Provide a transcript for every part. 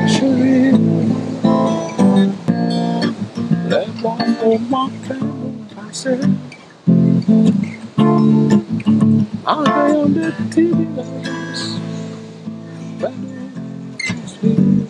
chérie, les bons moments que nous passons, en ayant de petits villages, ben nous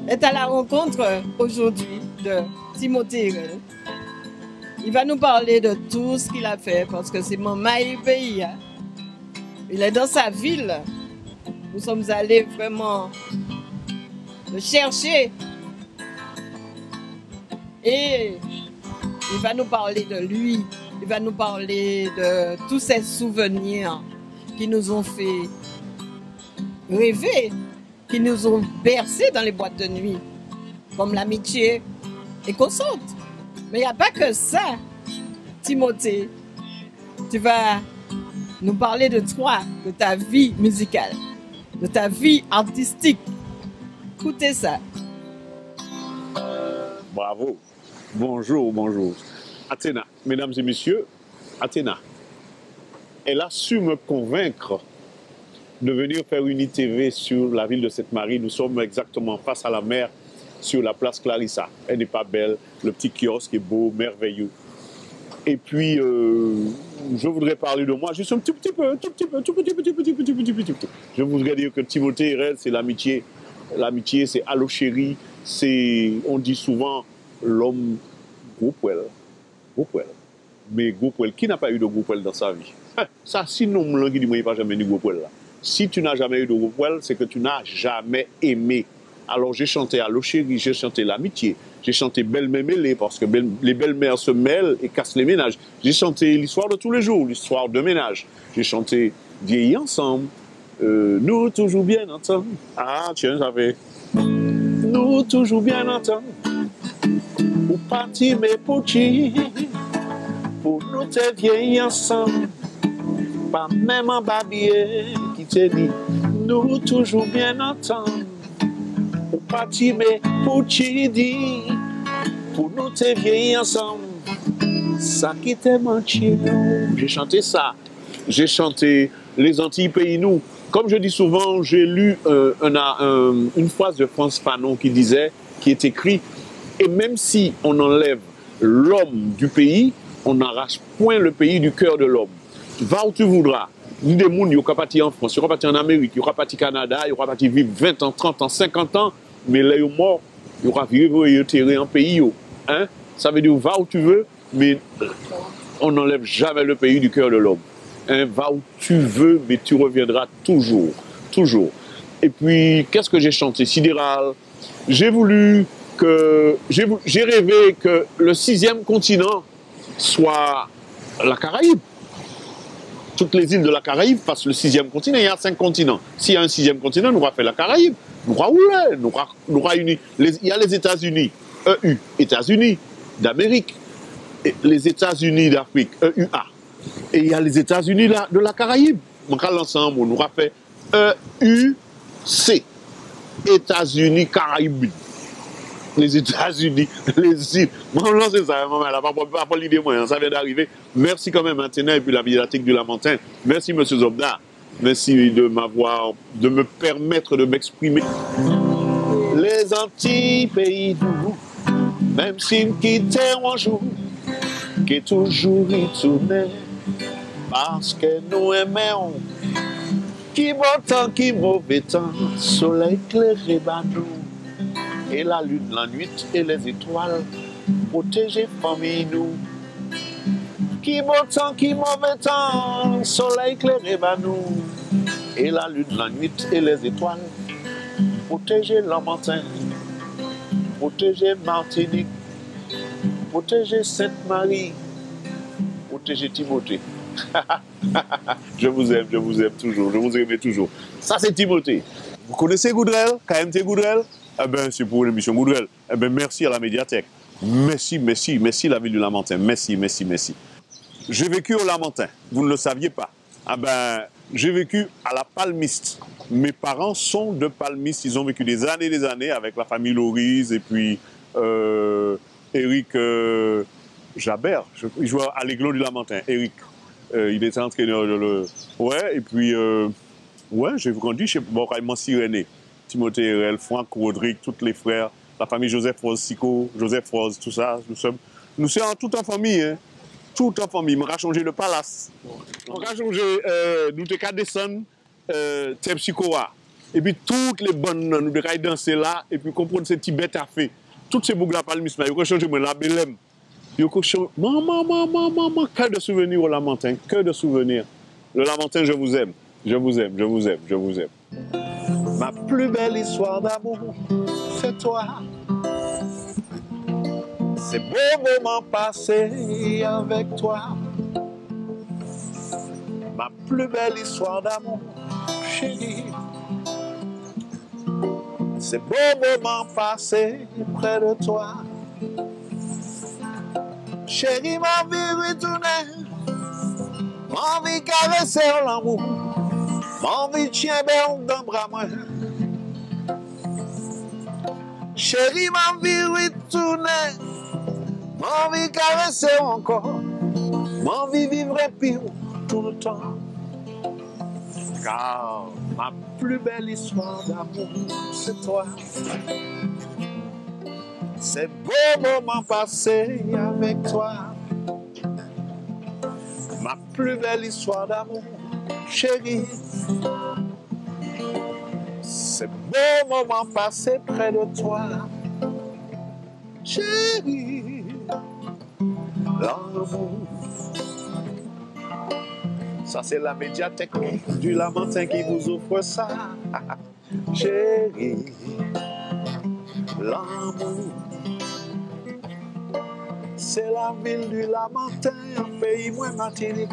est à la rencontre aujourd'hui de Timothée Hérel. Il va nous parler de tout ce qu'il a fait parce que c'est mon maï pays. Hein. Il est dans sa ville. Nous sommes allés vraiment le chercher. Et il va nous parler de lui. Il va nous parler de tous ces souvenirs qui nous ont fait rêver, qui nous ont bercés dans les boîtes de nuit, comme l'amitié et consorte. Mais il n'y a pas que ça. Timothée, tu vas nous parler de toi, de ta vie musicale, de ta vie artistique. Écoutez ça. Bravo. Bonjour, bonjour. Athéna, mesdames et messieurs, Athéna, elle a su me convaincre de venir faire une ITV sur la ville de Sainte-Marie. Nous sommes exactement face à la mer, sur la place Clarissa. Elle n'est pas belle, le petit kiosque est beau, merveilleux. Et puis, je voudrais parler de moi juste un tout petit peu. Je voudrais dire que Timothée Hérel, c'est l'amitié. L'amitié, c'est allô chérie, c'est, on dit souvent, l'homme gros poil. Mais gros poil, qui n'a pas eu de gros poil dans sa vie? Ça, sinon, on ne dit pas jamais de gros poil là. Si tu n'as jamais eu de gros poil, c'est que tu n'as jamais aimé. Alors j'ai chanté Allô chérie, j'ai chanté l'amitié, j'ai chanté Belle-mère mêlée parce que les belles-mères se mêlent et cassent les ménages. J'ai chanté l'histoire de tous les jours, l'histoire de ménage. J'ai chanté Vieillis ensemble, nous toujours bien ensemble. Ah tiens, j'avais nous toujours bien ensemble. Pour partir mes petits, pour nous te vieillis ensemble. Pas même en babier qui te dit nous toujours bien ensemble. Pour partir mes petits dit pour nous te vieillir ensemble. Ça qui te menti. J'ai chanté ça. J'ai chanté les Antilles pays nous. Comme je dis souvent, j'ai lu une phrase de France Fanon qui disait, qui est écrit, et même si on enlève l'homme du pays, on n'arrache point le pays du cœur de l'homme. Va où tu voudras. Ni des gens, ils sont partis en France, ils sont partis en Amérique, ils sont partis au Canada, ils sont partis vivre 20 ans, 30 ans, 50 ans, mais là, ils sont morts, ils sont vivre et enterrés en pays. Hein? Ça veut dire, va où tu veux, mais on n'enlève jamais le pays du cœur de l'homme. Hein? Va où tu veux, mais tu reviendras toujours. Toujours. Et puis, qu'est-ce que j'ai chanté? Sidéral. J'ai rêvé que le 6e continent soit la Caraïbe. Toutes les îles de la Caraïbe fassent le 6e continent. Il y a 5 continents. S'il y a un 6e continent, nous allons faire la Caraïbe. Nous allons unir. Il y a les États-Unis, EU, États-Unis d'Amérique. Les États-Unis d'Afrique, EUA. Et il y a les États-Unis de la Caraïbe. Donc, l'ensemble, nous allons faire EUC, États-Unis Caraïbes. Les États-Unis, les îles. Moi, non, c'est ça, maman, elle n'a pas l'idée, moi, ça vient d'arriver. Merci quand même, Athéna, et puis la bibliothèque du Lamentin. Merci, M. Zobda. Merci de me permettre de m'exprimer. Les Antilles, pays doux, même si nous quittons un jour, qui est toujours retourné, parce que nous aimons, qui bon temps, qui mauvais temps, soleil éclairé, nous. Et la lune, la nuit et les étoiles, protéger famille nous. Qui beau temps, qui mauvais temps, soleil éclairé par nous, et la lune, la nuit et les étoiles. Protéger Lamentin, protéger Martinique, protéger Sainte-Marie, protéger Timothée. Je vous aime toujours, je vous aimais toujours. Ça, c'est Timothée. Vous connaissez Goudrel, KMT Goudrel? Eh bien, c'est pour l'émission Goudrel. Eh bien, merci à la médiathèque. Merci la ville du Lamentin. Merci. J'ai vécu au Lamentin, vous ne le saviez pas. Ah ben, j'ai vécu à la Palmiste. Mes parents sont de Palmiste, ils ont vécu des années avec la famille Loris et puis Eric Jabert, il jouait à l'Aiglon du Lamentin, Eric. Il était entraîneur de le... Ouais, et puis, j'ai grandi chez Boraïman Sirené, Timothée Herel, Franck, Rodrigue, tous les frères, la famille Joseph Rose Sico, Joseph Rose, tout ça, nous sommes tout en famille, hein. Tout en famille. On a changé le palace. On a changé, nous avons qu'à descendre, Tepsikoa. Et puis toutes les bonnes, nous devons danser là, et puis comprendre ce Tibet a fait. Toutes ces boucles à Palmis, ils ont changé la Belém. Ils ont changé, maman, cœur de souvenirs au Lamentin, cœur de souvenirs. Le Lamentin, je vous aime. Ma plus belle histoire d'amour, c'est toi. Ces beaux moments passés avec toi. Ma plus belle histoire d'amour, chérie. Ces beaux moments passés près de toi. Chérie, ma vie retournée. Ma vie caresser l'amour. Ma vie tient belle dans bras moi. Chérie, ma vie retournée. M'envie caresser encore, m'envie vivre pire tout le temps. Car ma plus belle histoire d'amour, c'est toi. Ces beaux moments passés avec toi. Ma plus belle histoire d'amour, chérie. Ces beaux moments passés près de toi, chérie. L'amour. Ça, c'est la médiathèque du Lamentin qui vous offre ça. Chérie, l'amour. C'est la ville du Lamentin, un pays moins Martinique.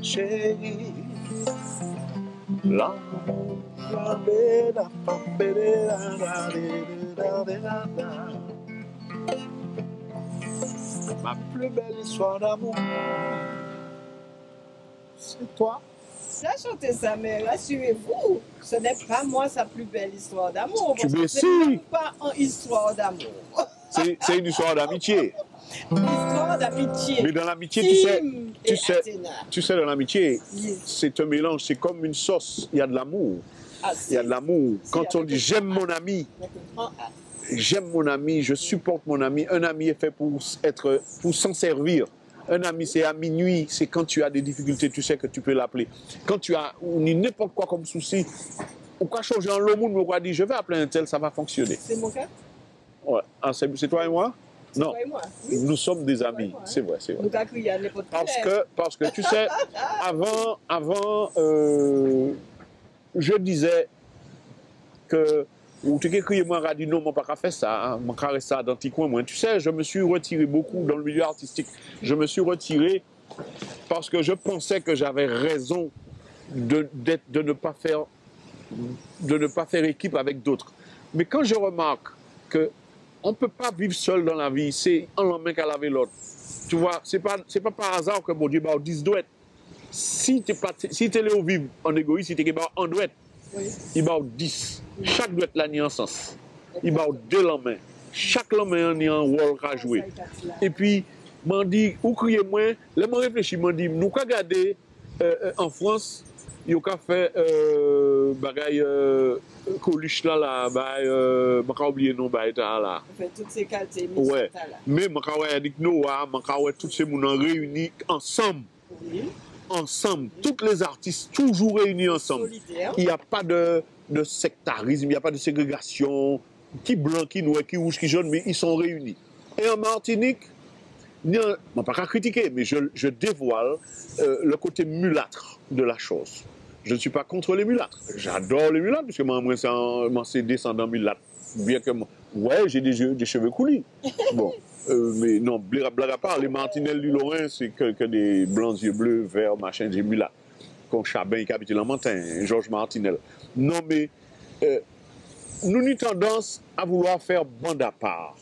Chérie, l'amour. Ma plus belle histoire d'amour, c'est toi. Ça, chantez ça, mais rassurez-vous, ce n'est pas moi sa plus belle histoire d'amour. Tu me Ce n'est même pas une histoire d'amour. C'est une histoire d'amitié. Une histoire d'amitié. Mais dans l'amitié, tu sais, dans l'amitié, c'est un mélange, c'est comme une sauce. Il y a de l'amour. Il y a de l'amour. Quand on dit j'aime mon ami, j'aime mon ami, je supporte mon ami. Un ami est fait pour s'en servir. Un ami, c'est à minuit, c'est quand tu as des difficultés, tu sais que tu peux l'appeler. Quand tu as n'importe quoi comme souci, ou quoi changer en le monde, on va dire je vais appeler un tel, ça va fonctionner. C'est mon cas? Ouais. Ah, c'est toi et moi? Non. Toi et moi. Oui. Nous sommes des amis, c'est vrai. Nous avons crié à n'importe parce que tu sais, avant je disais que ou tu crié moi radio non, moi pas faire ça, moi carré ça dans petit coin moi. Tu sais, je me suis retiré beaucoup dans le milieu artistique. Je me suis retiré parce que je pensais que j'avais raison de ne pas faire équipe avec d'autres. Mais quand je remarque que on ne peut pas vivre seul dans la vie, c'est un la main qu'à laver l'autre. Tu vois, c'est pas par hasard que mon Dieu m'a dit 10 douettes. Si tu es là au vivre en égoïste, si tu es en douette, il m'a 10. Chaque douette là, il y a un sens. Il m'a 2 la main. Chaque la main, il y a un rôle à jouer. Et puis, m'a dit, ou crier moins, là, m'a réfléchi, m'a dit, nous, qu'à garder en France, il y a fait bagaille Coluche là, m'a oublié non, là. Fait toutes ces quartiers. Ouais. Mais m'a dit Noah, m'a tous ces gens réunis ensemble. Oui. Ensemble, tous les artistes toujours réunis ensemble. Solidaire. Il n'y a pas de sectarisme, il n'y a pas de ségrégation, qui blanc, qui noir, qui rouge, qui jaune, mais ils sont réunis. Et en Martinique, Je ne pas critiquer, mais je dévoile le côté mulâtre de la chose. Je ne suis pas contre les mulâtres. J'adore les mulâtres, puisque moi, c'est descendant mulâtre. Bien que moi, ouais, j'ai des cheveux coulis. Bon, mais non, blague à part, les Martinelles du Lorrain, c'est que des blancs yeux bleus, verts, machin, des mulâtres. Comme Chabin, Capitaine Lamantin, Georges Martinel. Non, mais nous avons tendance à vouloir faire bande à part.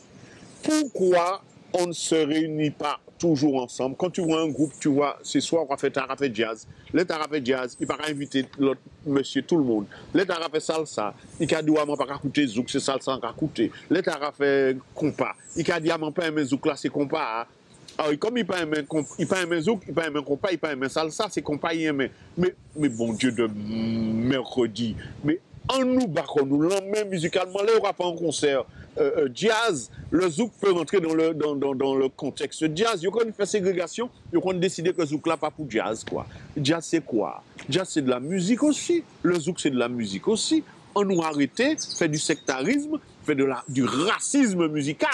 Pourquoi on ne se réunit pas toujours ensemble? Quand tu vois un groupe, tu vois, c'est soit on va faire tarafé jazz. Le tarafé jazz, il ne va pas inviter l'autre monsieur, tout le monde. Le tarafé salsa, il ne dit pas écouter zouk, c'est salsa qui a écouté. Le tarafé compas, il ne dit pas aimer zouk là, c'est compas. Alors, comme il ne pas aimer zouk, il ne pas aimer compas, il ne pas aimer salsa, c'est compas, il aime. Mais bon Dieu de mercredi, mais en nous battons, nous l'emmènons musicalement, là, on va faire un concert. Jazz, le zouk peut rentrer dans le contexte jazz. Il y a une fait ségrégation, il y a décidé que le zouk là pas pour jazz quoi. Jazz c'est quoi? Jazz c'est de la musique aussi. Le zouk c'est de la musique aussi. On nous arrêté, fait du sectarisme, fait du racisme musical.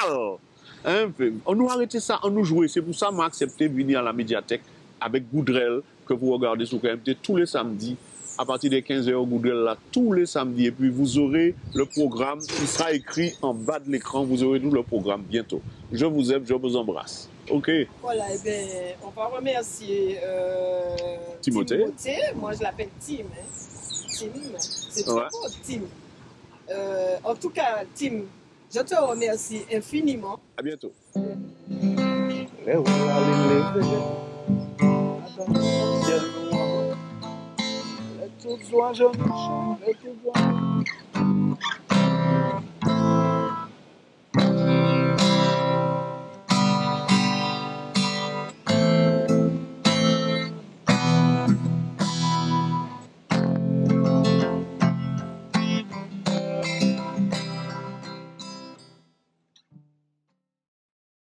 Hein? On nous arrêté ça, on nous jouait. C'est pour ça que j'ai accepté de venir à la médiathèque avec Goudrel que vous regardez sur KMT tous les samedis. À partir de 15h, Google, là, tous les samedis. Et puis, vous aurez le programme qui sera écrit en bas de l'écran. Vous aurez tout le programme bientôt. Je vous aime, je vous embrasse. OK? Voilà, eh bien, on va remercier Timothée. Moi, je l'appelle Tim. Hein. Tim, c'est trop beau, Tim. En tout cas, Tim, je te remercie infiniment. À bientôt. Toutes joies, je chante, toutes joies.